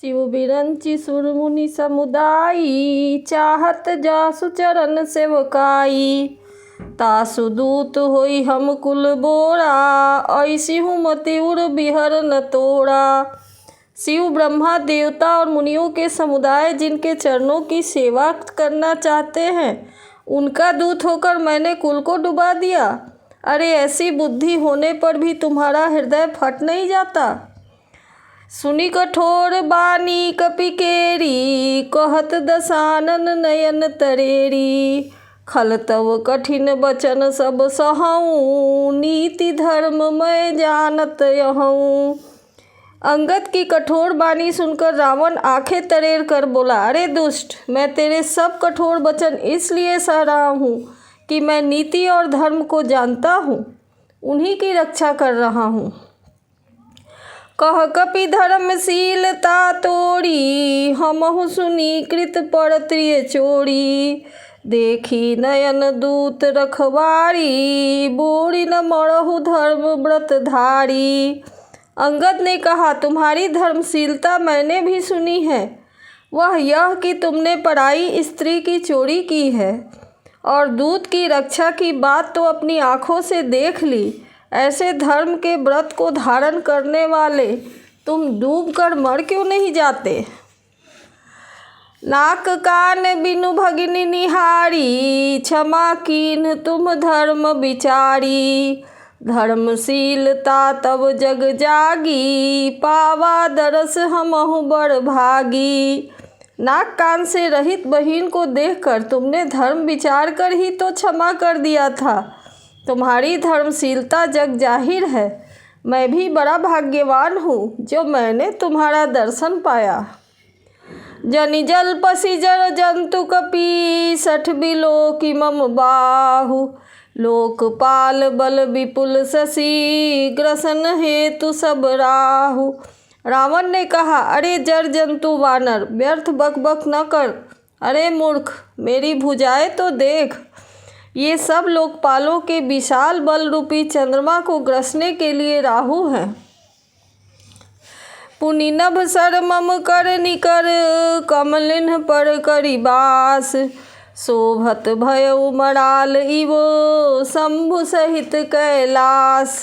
शिव बिरंचि सुर मुनि समुदायी, चाहत जासु चरण सेवकाई। तासु दूत होई हम कुल बोरा, ऐसी हूँ मति उर बिहर न तोड़ा। शिव ब्रह्मा देवता और मुनियों के समुदाय जिनके चरणों की सेवा करना चाहते हैं, उनका दूत होकर मैंने कुल को डुबा दिया। अरे ऐसी बुद्धि होने पर भी तुम्हारा हृदय फट नहीं जाता। सुनी कठोर बानी कपि केरी, कहत दसानन नयन तरेरी। खल तव कठिन बचन सब सहऊँ, नीति धर्म मैं जानत यहूँ। अंगद की कठोर बानी सुनकर रावण आंखें तरेर कर बोला, अरे दुष्ट, मैं तेरे सब कठोर वचन इसलिए सह रहा हूँ कि मैं नीति और धर्म को जानता हूँ, उन्हीं की रक्षा कर रहा हूँ। कह कपि धर्मशीलता तोड़ी, हमहु सुनी कृत पर त्रिय चोरी। देखी नयन दूत रखवारी, बोरी न मरहु धर्म व्रत धारी। अंगद ने कहा, तुम्हारी धर्मशीलता मैंने भी सुनी है। वह यह कि तुमने पराई स्त्री की चोरी की है, और दूत की रक्षा की बात तो अपनी आँखों से देख ली। ऐसे धर्म के व्रत को धारण करने वाले तुम डूब कर मर क्यों नहीं जाते। नाक कान बिनु भगिनी निहारी, क्षमा कीन्ह तुम धर्म विचारी। धर्मशीलता तब जग जागी, पावा दरस हमहु बड़ भागी। नाक कान से रहित बहिन को देखकर तुमने धर्म विचार कर ही तो क्षमा कर दिया था। तुम्हारी धर्मशीलता जग जाहिर है। मैं भी बड़ा भाग्यवान हूँ जो मैंने तुम्हारा दर्शन पाया। जनि जल पसी जर जंतु कपि, सठ बिलो की मम बाहु। लोकपाल बल विपुल शशि, ग्रसन हेतु सब राहु। रावण ने कहा, अरे जर जंतु वानर, व्यर्थ बक बक न कर। अरे मूर्ख, मेरी भुजाएं तो देख। ये सब लोकपालों के विशाल बल रूपी चंद्रमा को ग्रसने के लिए राहु हैं। पुनि नभ सर मम कर निकर, कमलिन्ह पर करी बास। शोभत भयउ मराल इवो, शंभु सहित कैलाश।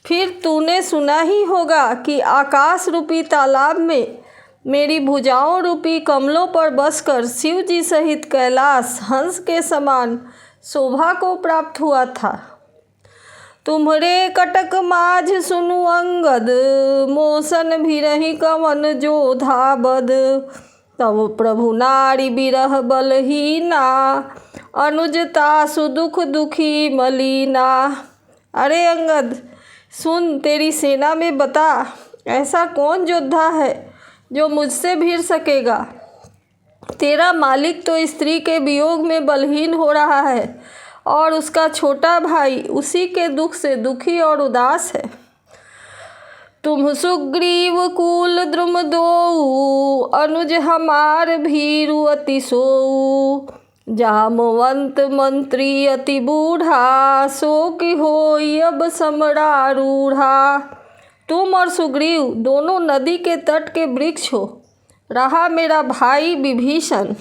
फिर तूने सुना ही होगा कि आकाश रूपी तालाब में मेरी भुजाओं रूपी कमलों पर बसकर शिव जी सहित कैलाश हंस के समान शोभा को प्राप्त हुआ था। तुम्हरे कटक माझ सुनु अंगद, मोसन भी रही कवन जोधा बद। तब प्रभु नारी बिरह बलहीना, अनुजता सुदुख दुखी मलीना। अरे अंगद, सुन, तेरी सेना में बता, ऐसा कौन योद्धा है जो मुझसे भिड़ सकेगा। तेरा मालिक तो स्त्री के वियोग में बलहीन हो रहा है, और उसका छोटा भाई उसी के दुख से दुखी और उदास है। तुम सुग्रीव कुल द्रुम दोऊ, अनुज हमार भीरु अति सोऊ। जामवंत मंत्री अति बूढ़ा, सो की होई अब समरारूढ़ा। तुम और सुग्रीव दोनों नदी के तट के वृक्ष हो। रहा मेरा भाई विभीषण,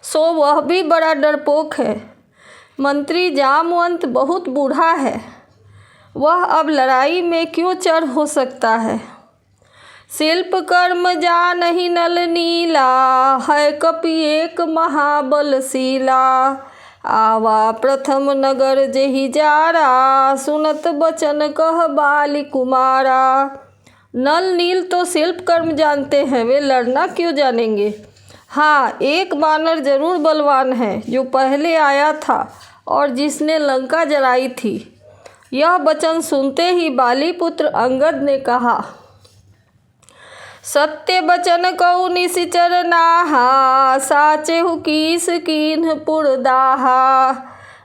सो वह भी बड़ा डरपोक है। मंत्री जामवंत बहुत बूढ़ा है, वह अब लड़ाई में क्यों चढ़ हो सकता है। शिल्प कर्म जानहि नल नीला, है कपि एक महाबलशीला। आवा प्रथम नगर जेहि जारा, सुनत बचन कह बाली कुमारा। नल नील तो शिल्प कर्म जानते हैं, वे लड़ना क्यों जानेंगे। हाँ, एक बानर जरूर बलवान है जो पहले आया था और जिसने लंका जलाई थी। यह वचन सुनते ही बाली पुत्र अंगद ने कहा, सत्य बचन कहु निशिचर नाहा, साचेहु कीस कीन्ह पुरदाहा।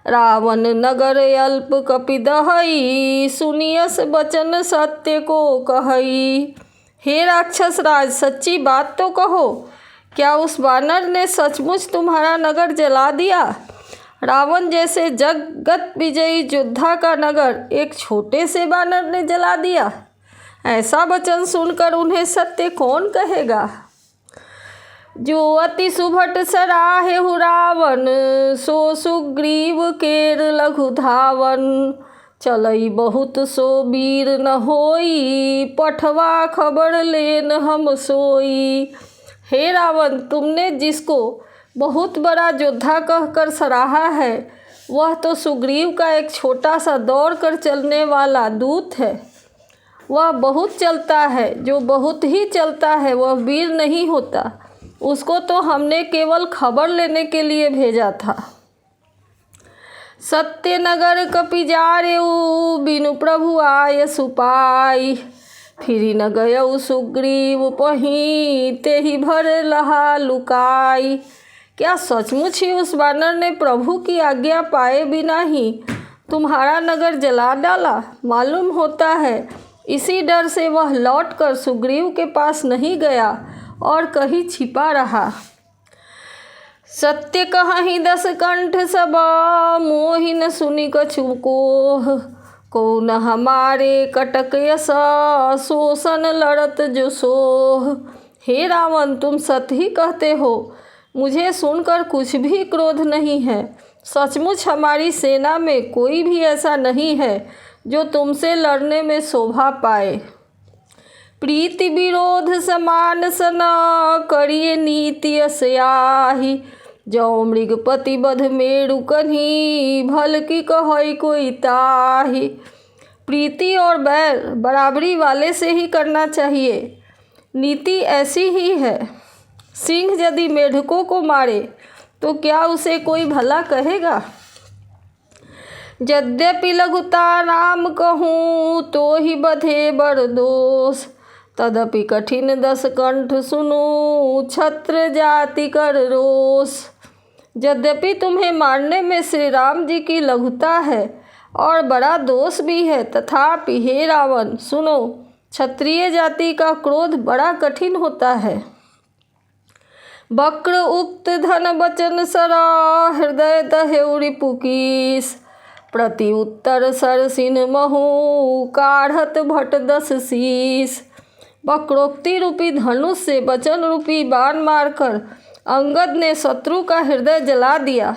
रावण नगर अल्प कपि दहई, सुनियस वचन सत्य को कहई। हे राक्षस राज, सच्ची बात तो कहो, क्या उस वानर ने सचमुच तुम्हारा नगर जला दिया। रावण जैसे जगत विजयी योद्धा का नगर एक छोटे से वानर ने जला दिया। ऐसा वचन सुनकर उन्हें सत्य कौन कहेगा। जो अति सुभट सराहे हु रावण, सो सुग्रीव केर लघु धावन। चलई बहुत सो वीर न होई, पठवा खबर लेन हम सोई। हे रावण, तुमने जिसको बहुत बड़ा योद्धा कहकर सराहा है, वह तो सुग्रीव का एक छोटा सा दौड़ कर चलने वाला दूत है। वह बहुत चलता है, जो बहुत ही चलता है वह वीर नहीं होता। उसको तो हमने केवल खबर लेने के लिए भेजा था। सत्य नगर कपि जारेऊ, बिनु प्रभु आय सुपाई। फिरी न गयऊ सुग्रीव पहीं, तेहि भर लहा लुकाई। क्या सचमुच ही उस वानर ने प्रभु की आज्ञा पाए बिना ही तुम्हारा नगर जला डाला? मालूम होता है इसी डर से वह लौटकर सुग्रीव के पास नहीं गया और कहीं छिपा रहा। सत्य कहहि दस कंठ सब, मोहि न सुनि कछु कोह। कौन हमारे कटक यस, शोषण लड़त जो सोह। हे रावण, तुम सत्य ही कहते हो, मुझे सुनकर कुछ भी क्रोध नहीं है। सचमुच हमारी सेना में कोई भी ऐसा नहीं है जो तुमसे लड़ने में शोभा पाए। प्रीति विरोध समान सन, करिए नीति असयाही। जो मृगपति बध मेरु कन्ही, भल की कहई कोई ताही। प्रीति और बैर बराबरी वाले से ही करना चाहिए। नीति ऐसी ही है। सिंह यदि मेढकों को मारे तो क्या उसे कोई भला कहेगा? यद्यपि लघुता राम कहूँ, तो ही बधे बड़ दोष। तदपि कठिन दस कंठ सुनूं, छत्र जाति कर रोष। यद्यपि तुम्हें मारने में श्री राम जी की लघुता है और बड़ा दोष भी है, तथापि हे रावण सुनो, क्षत्रिय जाति का क्रोध बड़ा कठिन होता है। वक्र उक्त धन वचन सरा, हृदय दहेउ रिपुकीस। प्रति उत्तर सरसिन महु, काढ़त भट दस शीस। वक्रोक्ति रूपी धनुष से वचन रूपी बाण मारकर अंगद ने शत्रु का हृदय जला दिया।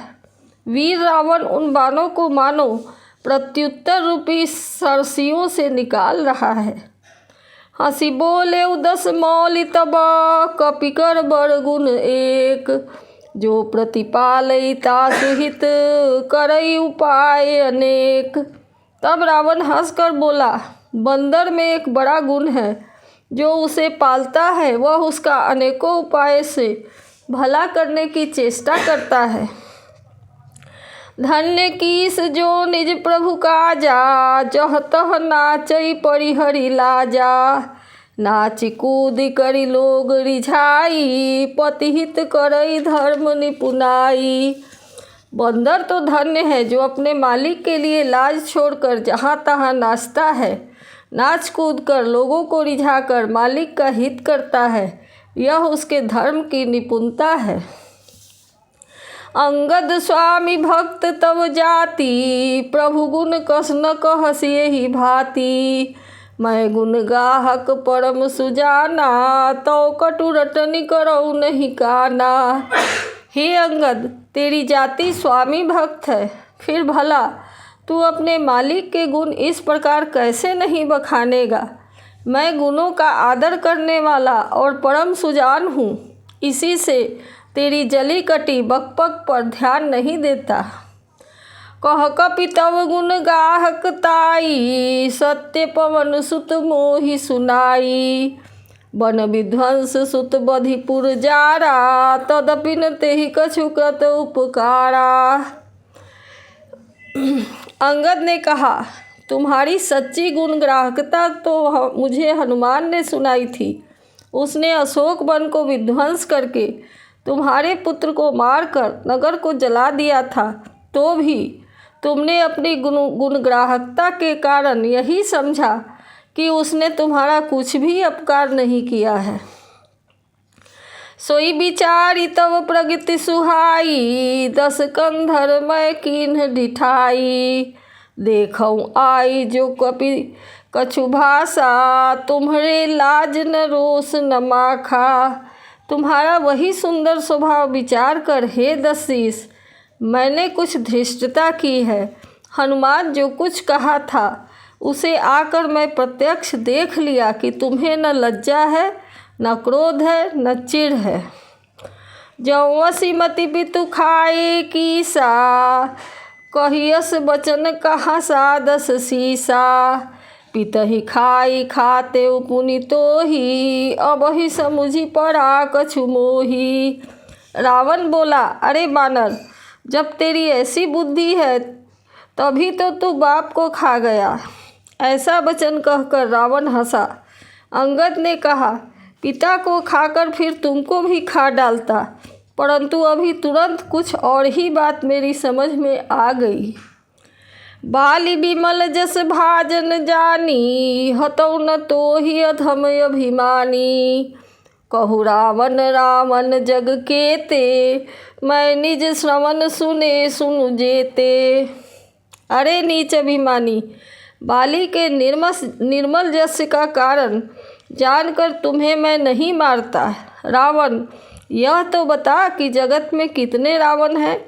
वीर रावण उन बाणों को मानो प्रत्युत्तर रूपी सरसियों से निकाल रहा है। हंसी बोले उदस मौलि तब, कपिकर बड़ गुण एक। जो प्रतिपालई तासु हित, करई उपाय अनेक। तब रावण हंसकर बोला, बंदर में एक बड़ा गुण है, जो उसे पालता है वह उसका अनेकों उपाय से भला करने की चेष्टा करता है। धन्य कीस जो निज प्रभु काजा, जह तह नाचई परिहरि लाजा। नाचि कूद करी लोग रिझाई, पतिहित करई धर्म निपुनाई। बंदर तो धन्य है जो अपने मालिक के लिए लाज छोड़कर जहाँ तहाँ नाचता है। नाच कूद कर लोगों को रिझाकर मालिक का हित करता है, यह उसके धर्म की निपुणता है। अंगद स्वामी भक्त तव जाति, प्रभु गुण कस न कहस यही भांति। मैं गुण गाहक परम सुजाना, तो कटु रटनी करऊ नहीं काना। हे अंगद, तेरी जाति स्वामी भक्त है, फिर भला तू अपने मालिक के गुण इस प्रकार कैसे नहीं बखानेगा। मैं गुणों का आदर करने वाला और परम सुजान हूँ, इसी से तेरी जली कटी बकपक पर ध्यान नहीं देता। कह कपि तव गुण गाहक ताई, सत्य पवन सुत मोहि सुनाई। वन विध्वंस सुत बधिपुर जारा, तदपि न तेहि कछु कृत उपकारा। अंगद ने कहा, तुम्हारी सच्ची गुणग्राहकता तो मुझे हनुमान ने सुनाई थी। उसने अशोक वन को विध्वंस करके तुम्हारे पुत्र को मारकर नगर को जला दिया था, तो भी तुमने अपनी गुणग्राहकता के कारण यही समझा कि उसने तुम्हारा कुछ भी अपकार नहीं किया है। सोई विचारी तव प्रगति सुहाई, दस कंधर मैं कीन्ह डिठाई। देखऊँ आई जो कपि कछु भाषा तुम्हारे लाज न रोष न माखा। तुम्हारा वही सुंदर स्वभाव विचार कर हे दशीस मैंने कुछ धृष्टता की है। हनुमान जो कुछ कहा था उसे आकर मैं प्रत्यक्ष देख लिया कि तुम्हें न लज्जा है न क्रोध है न चिढ़ है। जौसी मति पितु खाए कीसा कहियस बचन कहा सादस सीसा। पितहि खाई खाते पुनि तोही अबहि समुझी पड़ा कछु मोही। रावण बोला, अरे बानर, जब तेरी ऐसी बुद्धि है तभी तो तू बाप को खा गया। ऐसा वचन कहकर रावण हंसा। अंगद ने कहा, पिता को खाकर फिर तुमको भी खा डालता, परंतु अभी तुरंत कुछ और ही बात मेरी समझ में आ गई। बाली बिमल जस भाजन जानी हतौ न तो ही अधम अभिमानी। कहु रावण रावण जग केते मैं निज श्रवण सुने सुनु जेते। अरे नीच अभिमानी, बाली के निर्मल जस का कारण जानकर तुम्हें मैं नहीं मारता। रावण, यह तो बता कि जगत में कितने रावण हैं।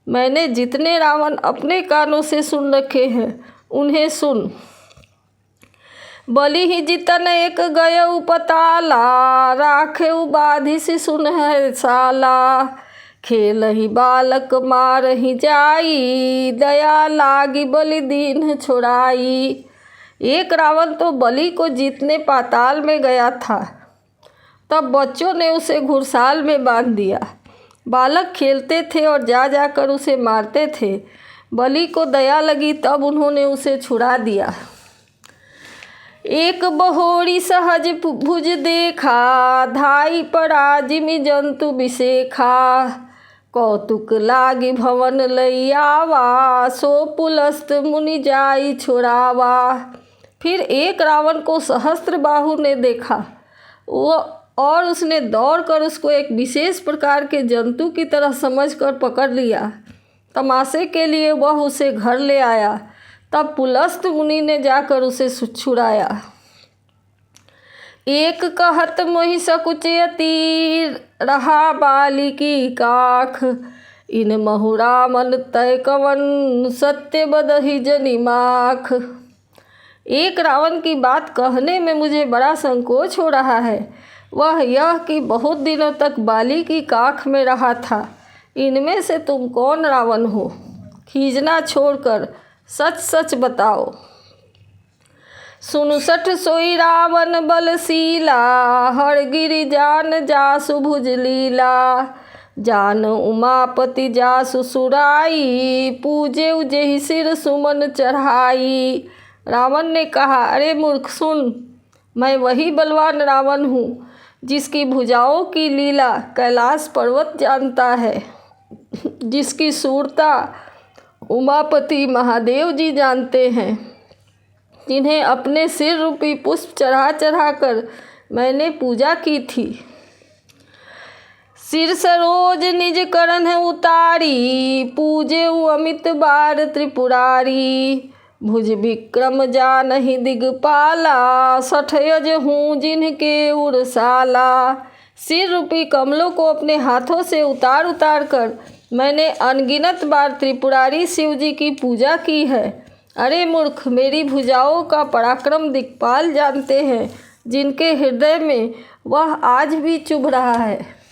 मैंने जितने रावण अपने कानों से सुन रखे हैं उन्हें सुन। बलि ही जितन एक गयउ पताला राखे बाधि से सुनहर साला। खेल ही बालक मार ही जाई दया लागी बलि दीन छुड़ाई। एक रावण तो बलि को जीतने पाताल में गया था, तब बच्चों ने उसे घुड़साल में बांध दिया। बालक खेलते थे और जा जाकर उसे मारते थे। बलि को दया लगी तब उन्होंने उसे छुड़ा दिया। एक बहोरी सहज भुज देखा धाई पड़ा जिमि जंतु बिसेखा। कौतुक लागी भवन लई आवा सो पुलस्त मुनि जाई छुड़ावा। फिर एक रावण को सहस्त्र बाहु ने देखा और उसने दौड़कर उसको एक विशेष प्रकार के जंतु की तरह समझकर पकड़ लिया। तमाशे के लिए वह उसे घर ले आया। तब पुलस्त मुनि ने जाकर उसे छुड़ाया। एक कहत मोहि सकुचयति रहा बाली की काख। इन महु रामन तय कवन सत्य बदहि जनि माख। एक रावण की बात कहने में मुझे बड़ा संकोच हो रहा है। वह यह कि बहुत दिनों तक बाली की काख में रहा था। इनमें से तुम कौन रावण हो? खींचना छोड़कर सच सच बताओ। सुनु सठ सोई रावण बलशीला हर गिरि जान जासु भुज लीला। जान उमापति जासु सुराई पूजे उजेहि सिर सुमन चढ़ाई। रावण ने कहा, अरे मूर्ख सुन, मैं वही बलवान रावण हूँ जिसकी भुजाओं की लीला कैलाश पर्वत जानता है, जिसकी सूरता उमापति महादेव जी जानते हैं, जिन्हें अपने सिर रूपी पुष्प चढ़ा चढ़ा कर मैंने पूजा की थी। सिर सरोज निज करन उतारी पूजे अमित बार त्रिपुरारी। भुज विक्रम जानहि दिगपाला सठयज हूँ जिनके उड़साला। सिर रूपी कमलों को अपने हाथों से उतार उतार कर मैंने अनगिनत बार त्रिपुरारी शिव जी की पूजा की है। अरे मूर्ख, मेरी भुजाओं का पराक्रम दिक्पाल जानते हैं, जिनके हृदय में वह आज भी चुभ रहा है।